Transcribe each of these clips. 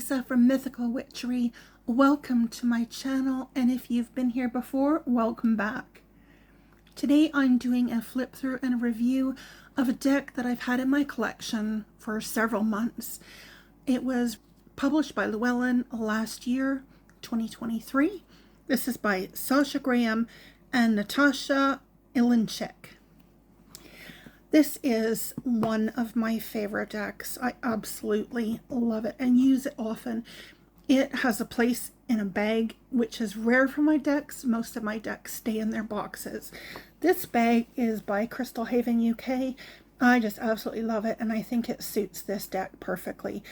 Lisa from Mythical Witchery. Welcome to my channel, and if you've been here before, welcome back. Today I'm doing a flip through and a review of a deck that I've had in my collection for several months. It was published by Llewellyn last year, 2023. This is by Sasha Graham and Natasha Ilinchek. This is one of my favorite decks. I absolutely love it and use it often. It has a place in a bag, which is rare for my decks. Most of my decks stay in their boxes. This bag is by Crystal Haven UK. I just absolutely love it, and I think it suits this deck perfectly.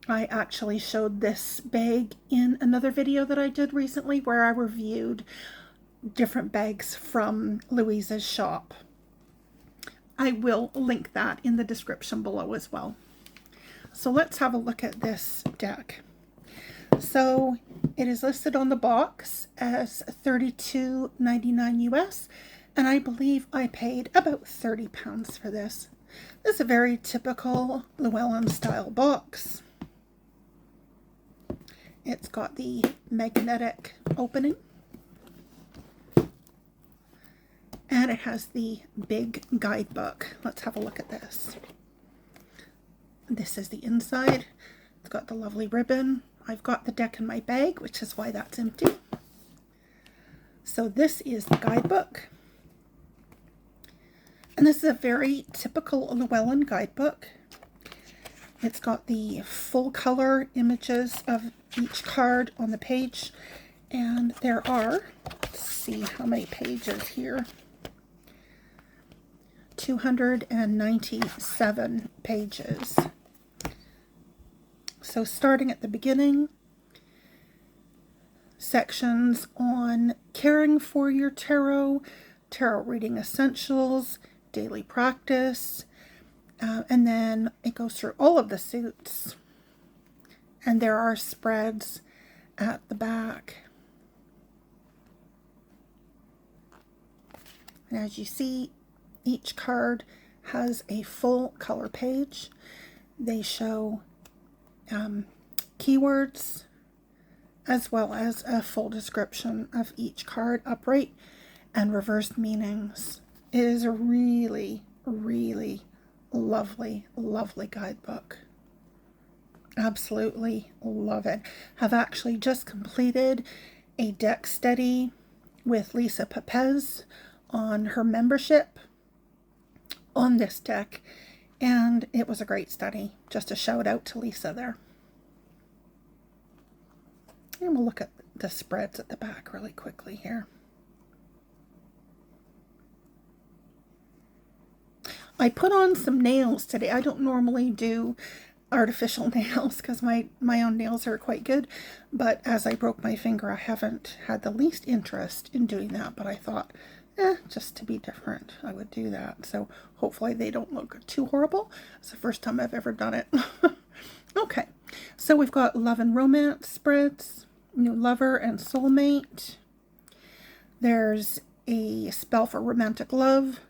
I actually showed this bag in another video that I did recently where I reviewed different bags from Louisa's shop. I will link that in the description below as well. So let's have a look at this deck. So it is listed on the box as $32.99 US, and I believe I paid about £30 for this. This is a very typical Llewellyn style box. It's got the magnetic opening. And it has the big guidebook. Let's have a look at this. This is the inside. It's got the lovely ribbon. I've got the deck in my bag, which is why that's empty. So this is the guidebook. And this is a very typical Llewellyn guidebook. It's got the full color images of each card on the page. And there are, let's see how many pages here. 297 pages. So starting at the beginning, sections on caring for your tarot, tarot reading essentials, daily practice, and then it goes through all of the suits, and there are spreads at the back. And as you see, each card has a full color page. They show keywords as well as a full description of each card, upright and reversed meanings. It is a really, really lovely, lovely guidebook. Absolutely love it. Have actually just completed a deck study with Lisa Pepez on her membership on this deck, and it was a great study. Just a shout out to Lisa there. And we'll look at the spreads at the back really quickly here. I put on some nails today. I don't normally do artificial nails because my own nails are quite good, but as I broke my finger, I haven't had the least interest in doing that, but I thought, just to be different, I would do that. So hopefully they don't look too horrible. It's the first time I've ever done it. Okay, so we've got love and romance spreads, new lover and soulmate. There's a spell for romantic love,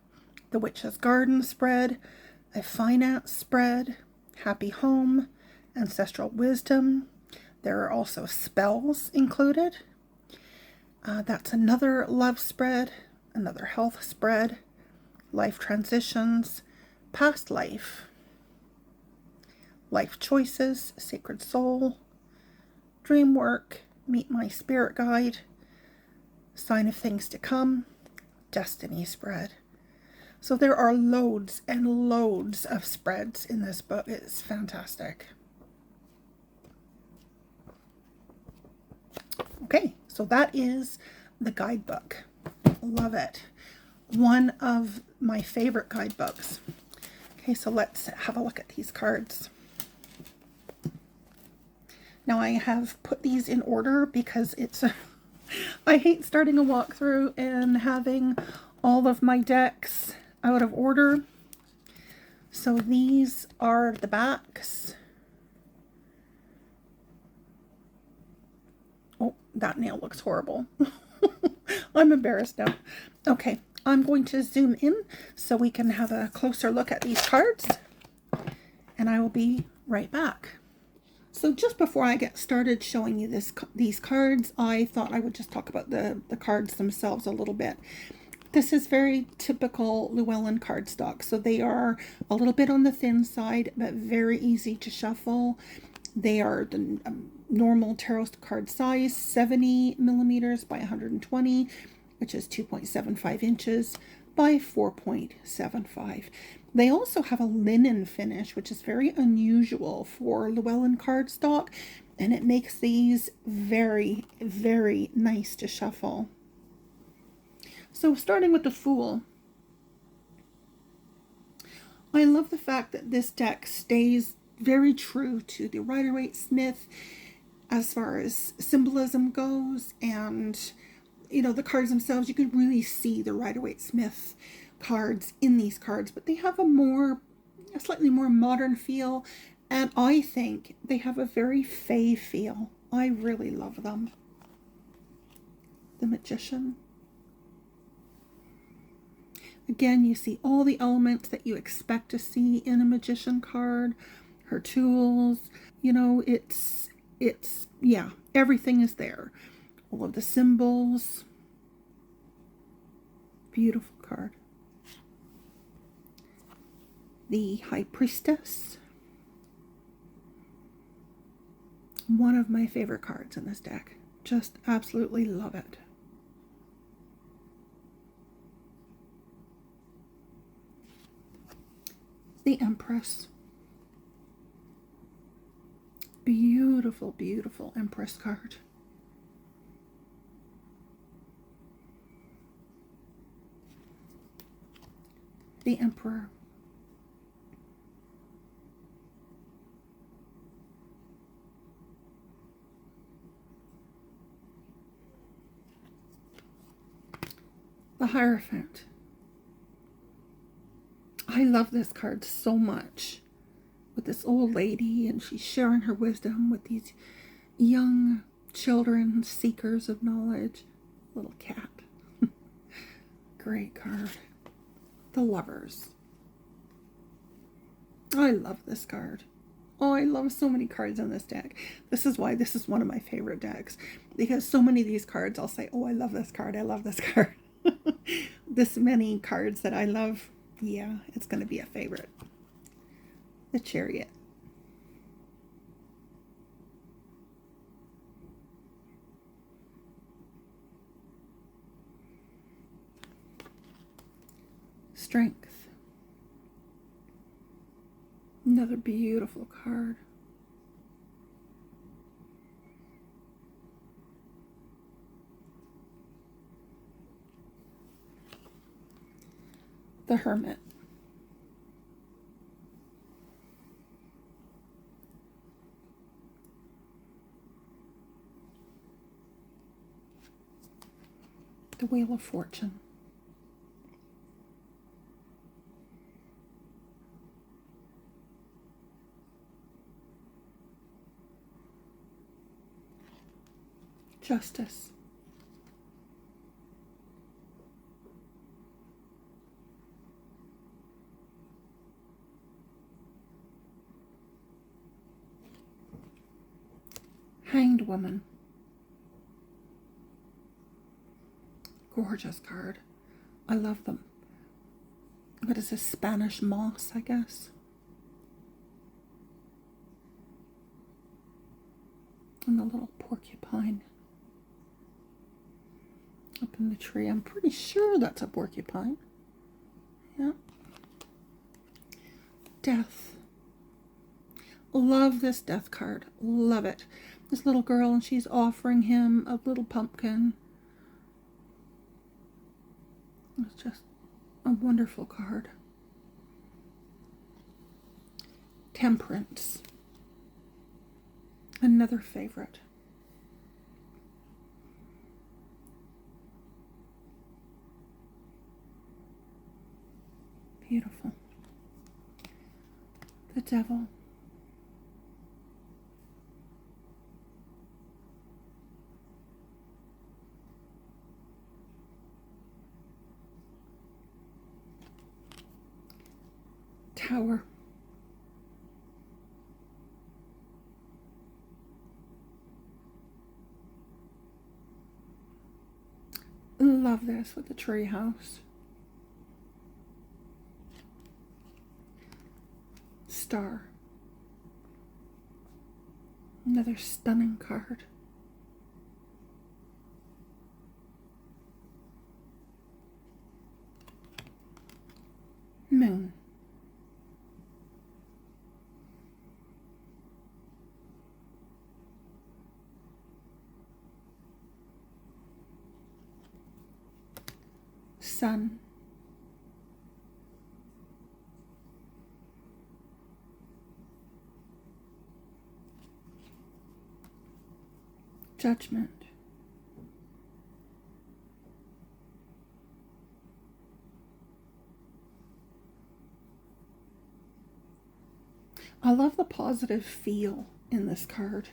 the witch's garden spread, a finance spread, happy home, ancestral wisdom. There are also spells included. That's another love spread, another health spread, life transitions, past life, life choices, sacred soul, dream work, meet my spirit guide, sign of things to come, destiny spread. So there are loads and loads of spreads in this book. It's fantastic. Okay, so that is the guidebook. Love it. One of my favorite guidebooks. Okay, so let's have a look at these cards. Now I have put these in order because I hate starting a walkthrough and having all of my decks out of order. So these are the backs. Oh, that nail looks horrible. I'm embarrassed now. Okay, I'm going to zoom in so we can have a closer look at these cards, and I will be right back. So just before I get started showing you these cards, I thought I would just talk about the cards themselves a little bit. This is very typical Llewellyn cardstock. So they are a little bit on the thin side, but very easy to shuffle. They are the normal tarot card size, 70 millimeters by 120, which is 2.75 inches by 4.75. They also have a linen finish, which is very unusual for Llewellyn cardstock, and it makes these very, very nice to shuffle. So starting with the Fool, I love the fact that this deck stays very true to the Rider-Waite-Smith as far as symbolism goes, and you know, the cards themselves, you can really see the Rider-Waite-Smith cards in these cards, but they have a slightly more modern feel, and I think they have a very fey feel. I really love them. The Magician. Again, you see all the elements that you expect to see in a Magician card. Her tools, you know, yeah, everything is there. All of the symbols. Beautiful card. The High Priestess. One of my favorite cards in this deck. Just absolutely love it. The Empress. Beautiful, beautiful Empress card. The Emperor. The Hierophant. I love this card so much. With this old lady, and she's sharing her wisdom with these young children, seekers of knowledge. Little cat. Great card. The Lovers. I love this card. Oh, I love so many cards in this deck. This is why this is one of my favorite decks. Because so many of these cards, I'll say, oh, I love this card. I love this card. This many cards that I love. Yeah, it's going to be a favorite. The Chariot. Strength. Another beautiful card. The Hermit. The Wheel of Fortune. Justice. Hanged Woman. Gorgeous card. I love them. What is this? Spanish moss, I guess. And the little porcupine up in the tree. I'm pretty sure that's a porcupine. Yeah. Death. Love this Death card. Love it. This little girl, and she's offering him a little pumpkin. It's just a wonderful card. Temperance. Another favorite. Beautiful. The Devil. Tower. love this with the tree house. Star. Another stunning card. Moon. Sun. Judgment. I love the positive feel in this card.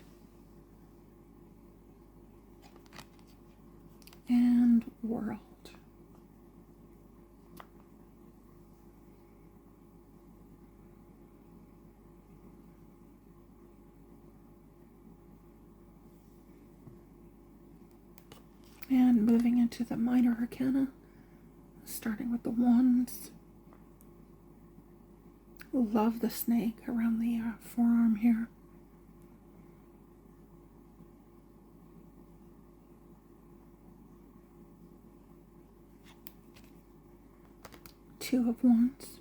And World. And moving into the Minor Arcana, starting with the Wands. Love the snake around the forearm here. Two of Wands.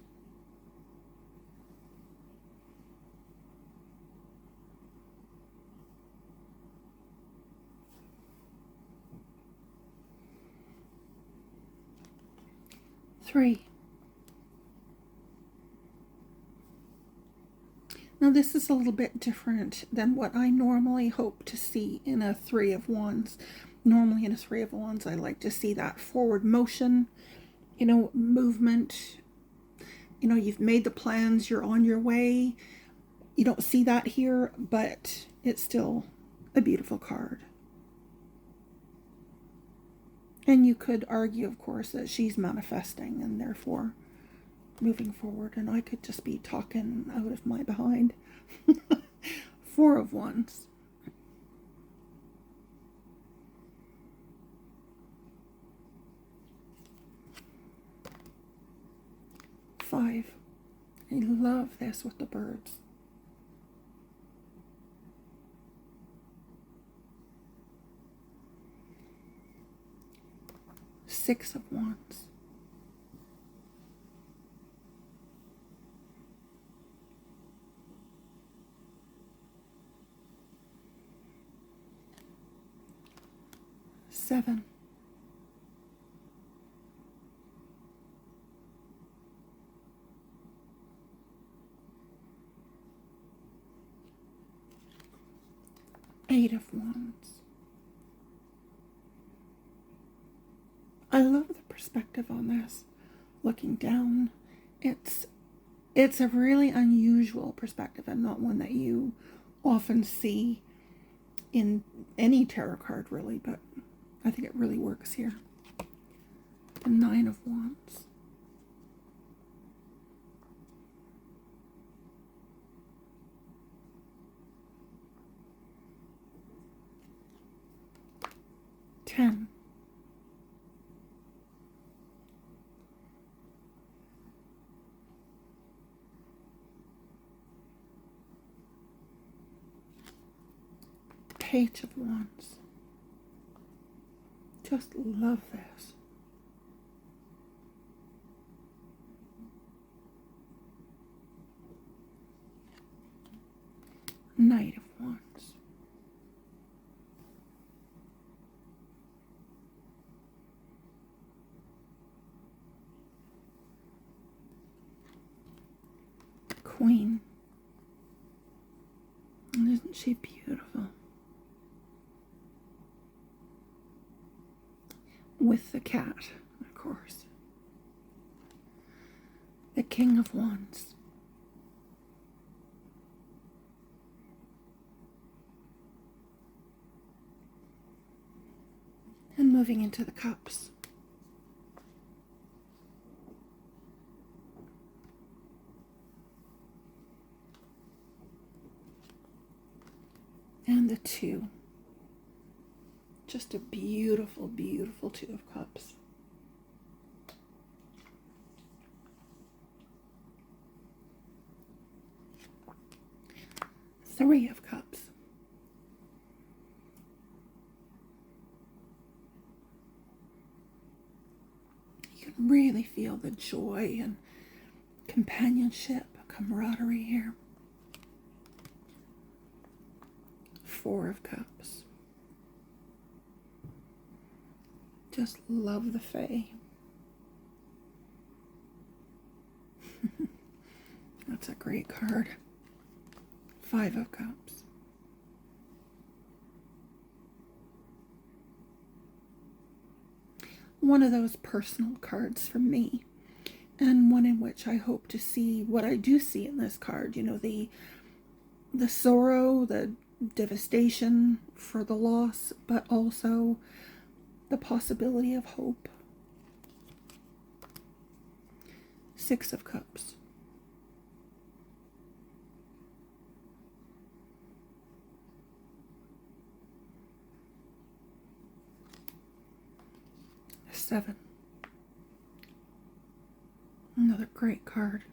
Three. Now this is a little bit different than what I normally hope to see in a Three of Wands. Normally in a Three of Wands, I like to see that forward motion, you know, movement. You know, you've made the plans, you're on your way. You don't see that here, but it's still a beautiful card. And you could argue, of course, that she's manifesting and therefore moving forward, and I could just be talking out of my behind. Four of Wands. Five. I love this with the birds. Six of Wands. Seven. Eight of Wands. I love the perspective on this. Looking down, it's a really unusual perspective and not one that you often see in any tarot card, really, but I think it really works here. The Nine of Wands. Ten. Page of Wands. Just love this. Knight of Wands. Queen. And isn't she beautiful? With the cat, of course. The King of Wands. And moving into the cups. And the Two. Just a beautiful, beautiful Two of Cups. Three of Cups. You can really feel the joy and companionship, camaraderie here. Four of Cups. Just love the Fae. That's a great card. Five of Cups. One of those personal cards for me, and one in which I hope to see what I do see in this card. You know, the sorrow, the devastation for the loss, but also the possibility of hope. Six of Cups. Seven. Another great card.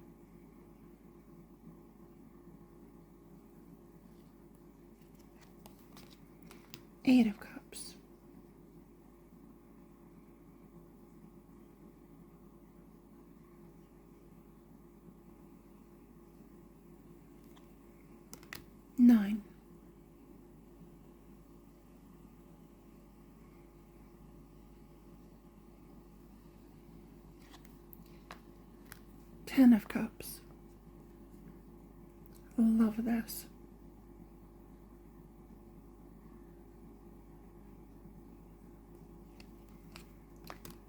Eight of Cups. Nine. Ten of Cups. Love this.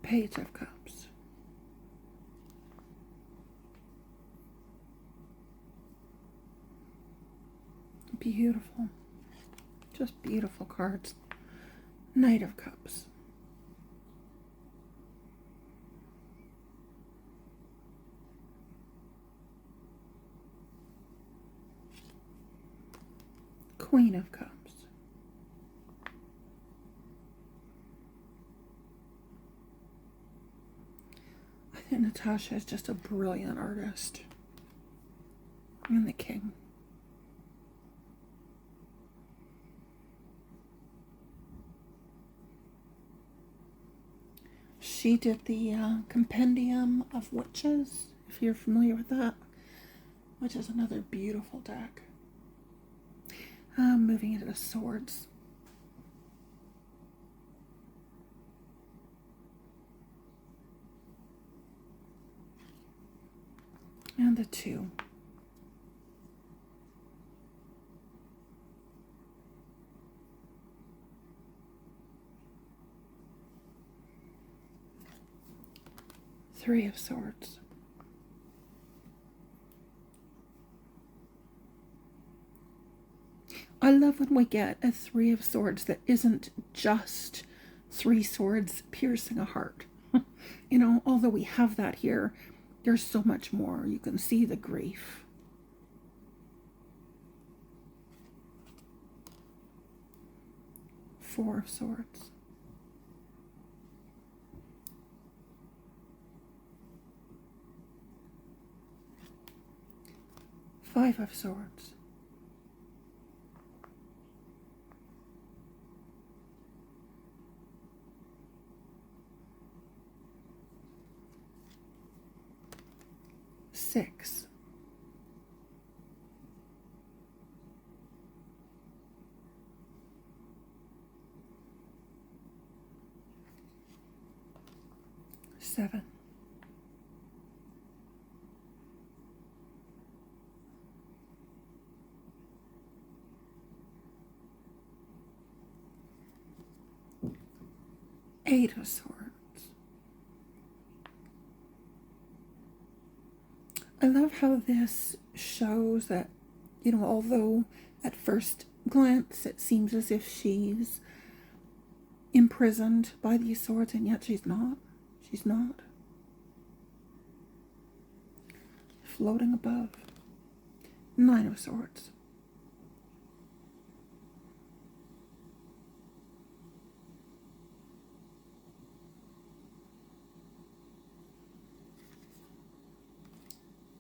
Page of Cups. Beautiful. Just beautiful cards. Knight of Cups. Queen of Cups. I think Natasha is just a brilliant artist. And the King. She did the Compendium of Witches, if you're familiar with that, which is another beautiful deck. Moving into the swords. And the two. Three of Swords. I love when we get a Three of Swords that isn't just three swords piercing a heart. You know, although we have that here, there's so much more. You can see the grief. Four of Swords. Five of Swords. Six. Seven. Eight of Swords. I love how this shows that, you know, although at first glance it seems as if she's imprisoned by these swords, and yet she's not. She's not. Floating above. Nine of Swords.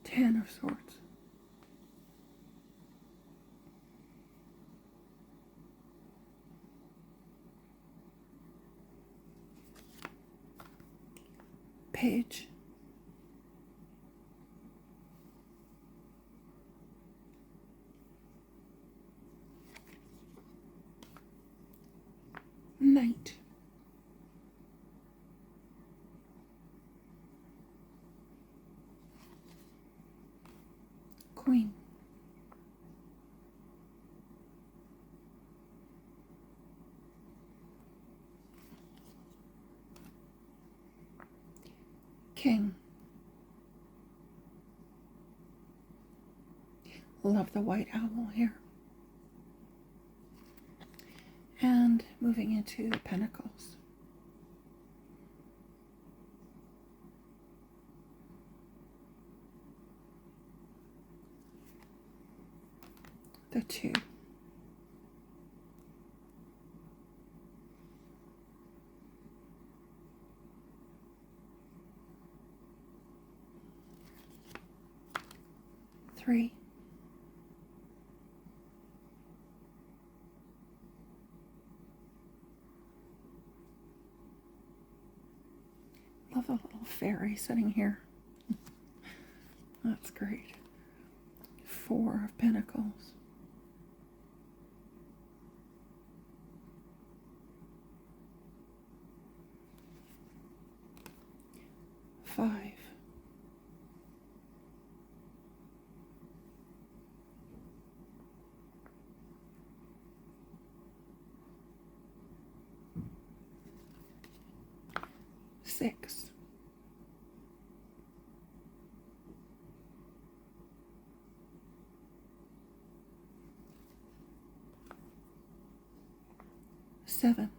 Ten of Swords. Page. Knight. Queen. King. Love the white owl here. And moving into the Pentacles. The 2. Three. Love the little fairy sitting here. That's great. 4 of Pentacles. 5. 6. 7.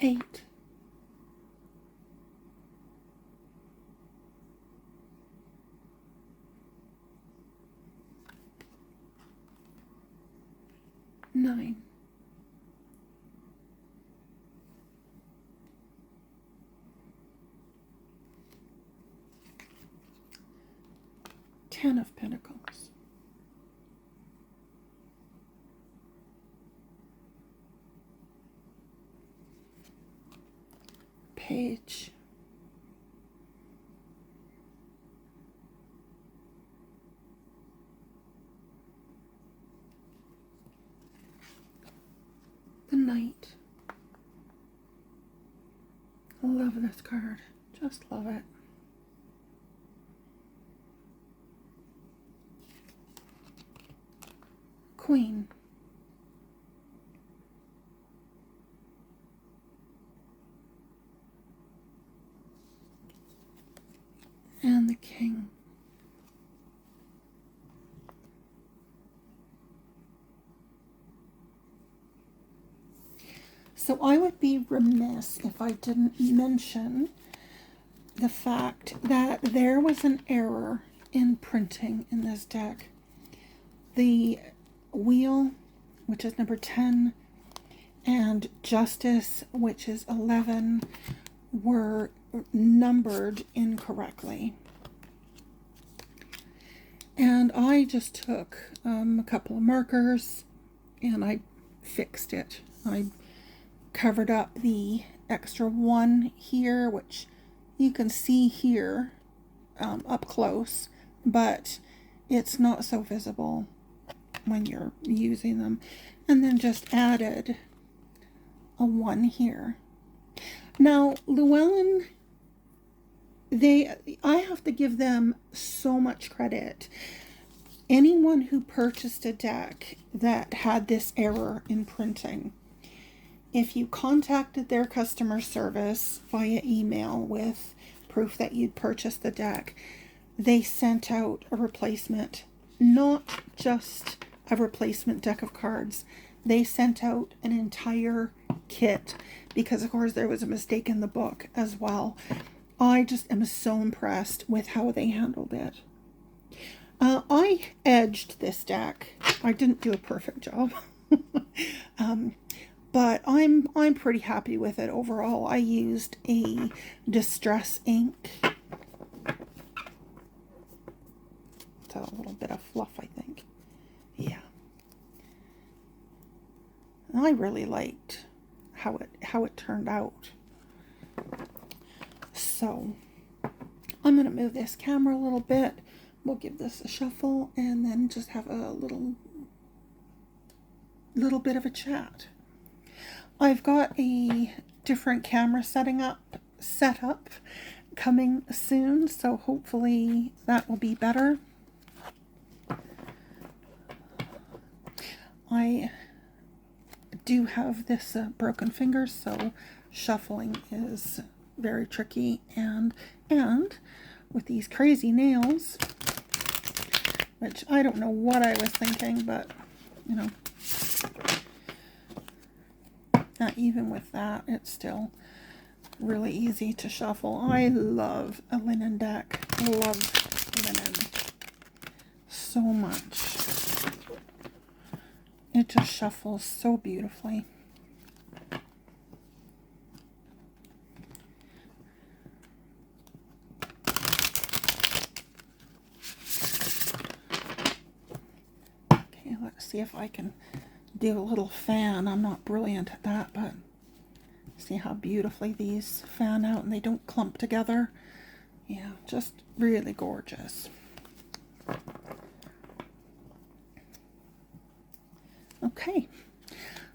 8. 9. 10 of Pentacles. Page. The Knight. I love this card. Just love it. Queen. And the King. So I would be remiss if I didn't mention the fact that there was an error in printing in this deck. The Wheel, which is number 10, and Justice, which is 11, were numbered incorrectly. And I just took a couple of markers and I fixed it. I covered up the extra 1 here, which you can see here up close, but it's not so visible when you're using them. And then just added a 1 here. Now, Llewellyn, I have to give them so much credit. Anyone who purchased a deck that had this error in printing, if you contacted their customer service via email with proof that you'd purchased the deck, they sent out a replacement, not just a replacement deck of cards. They sent out an entire kit because, of course, there was a mistake in the book as well. I just am so impressed with how they handled it. I edged this deck. I didn't do a perfect job. But I'm pretty happy with it overall. I used a distress ink. It's a little bit of fluff, I think. really liked how it turned out. So I'm going to move this camera a little bit. We'll give this a shuffle and then just have a little bit of a chat. I've got a different camera set up coming soon, so hopefully that will be better. I do have this broken finger, so shuffling is very tricky, and with these crazy nails, which I don't know what I was thinking, but you know, even with that, it's still really easy to shuffle. I love a linen deck. I love linen so much. It just shuffles so beautifully. Okay, let's see if I can do a little fan. I'm not brilliant at that, but see how beautifully these fan out and they don't clump together. Yeah, just really gorgeous. Okay,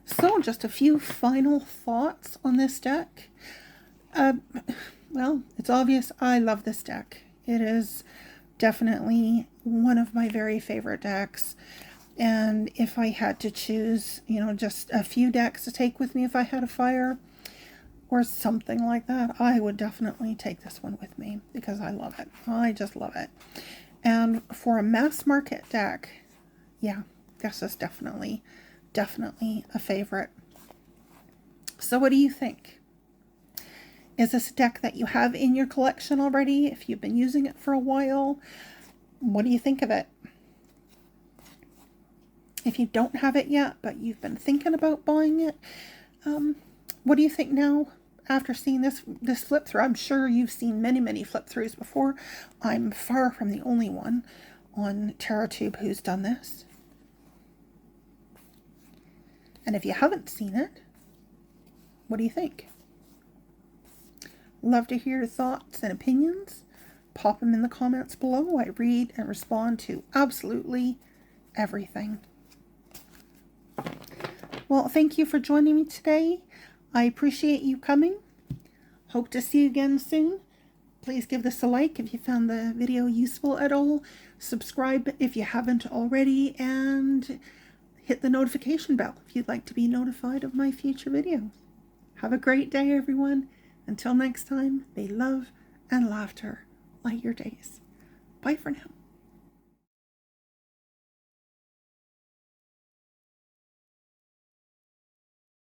so just a few final thoughts on this deck. Well, it's obvious I love this deck. It is definitely one of my very favorite decks. And if I had to choose, you know, just a few decks to take with me if I had a fire or something like that, I would definitely take this one with me because I love it. I just love it. And for a mass market deck, yeah, this is definitely a favorite. So what do you think? Is this a deck that you have in your collection already? If you've been using it for a while, what do you think of it? If you don't have it yet, but you've been thinking about buying it, what do you think now after seeing this flip through? I'm sure you've seen many flip throughs before. I'm far from the only one on TarotTube who's done this. And if you haven't seen it, what do you think? Love to hear your thoughts and opinions. Pop them in the comments below. I read and respond to absolutely everything. Well, thank you for joining me today. I appreciate you coming. Hope to see you again soon. Please give this a like if you found the video useful at all. Subscribe if you haven't already, and hit the notification bell if you'd like to be notified of my future videos. Have a great day, everyone. Until next time, may love and laughter light your days. Bye for now.